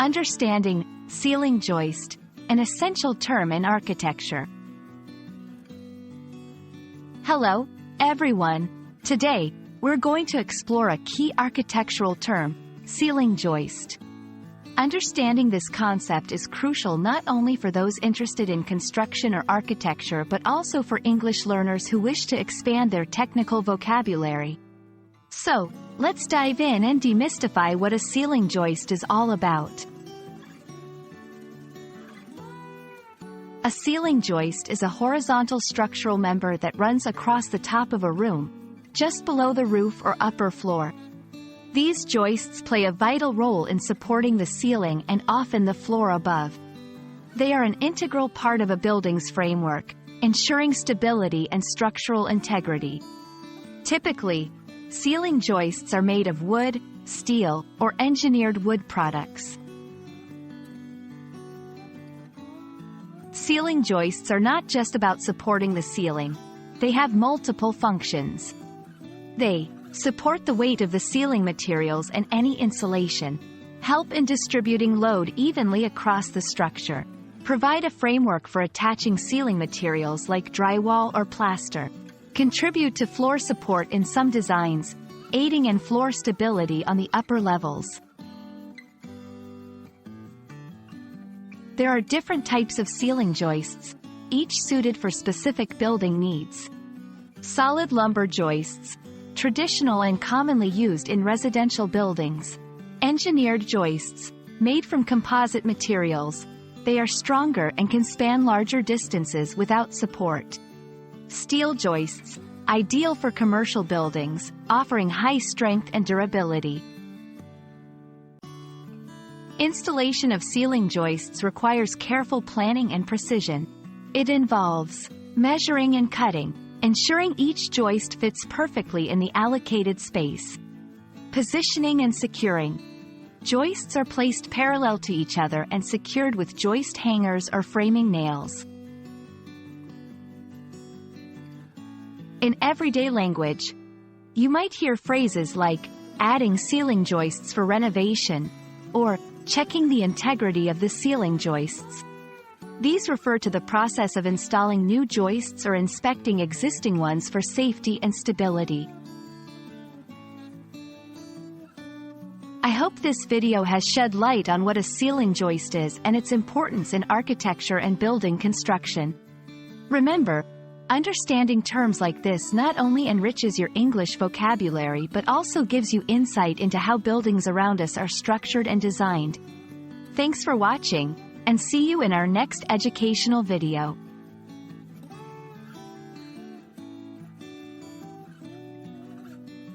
Understanding ceiling joist, an essential term in architecture. Hello, everyone. Today, we're going to explore a key architectural term, ceiling joist. Understanding this concept is crucial not only for those interested in construction or architecture but also for English learners who wish to expand their technical vocabulary. So, let's dive in and demystify what a ceiling joist is all about. A ceiling joist is a horizontal structural member that runs across the top of a room, just below the roof or upper floor. These joists play a vital role in supporting the ceiling and often the floor above. They are an integral part of a building's framework, ensuring stability and structural integrity. Typically, ceiling joists are made of wood, steel, or engineered wood products. Ceiling joists are not just about supporting the ceiling. They have multiple functions. They support the weight of the ceiling materials and any insulation, help in distributing load evenly across the structure, provide a framework for attaching ceiling materials like drywall or plaster, contribute to floor support in some designs, aiding in floor stability on the upper levels. There are different types of ceiling joists, each suited for specific building needs. Solid lumber joists, traditional and commonly used in residential buildings. Engineered joists, made from composite materials. They are stronger and can span larger distances without support. Steel joists, ideal for commercial buildings, offering high strength and durability. Installation of ceiling joists requires careful planning and precision. It involves measuring and cutting, ensuring each joist fits perfectly in the allocated space. Positioning and securing. Joists are placed parallel to each other and secured with joist hangers or framing nails. In everyday language, you might hear phrases like adding ceiling joists for renovation or checking the integrity of the ceiling joists. These refer to the process of installing new joists or inspecting existing ones for safety and stability. I hope this video has shed light on what a ceiling joist is and its importance in architecture and building construction. Remember, understanding terms like this not only enriches your English vocabulary but also gives you insight into how buildings around us are structured and designed. Thanks for watching, and see you in our next educational video.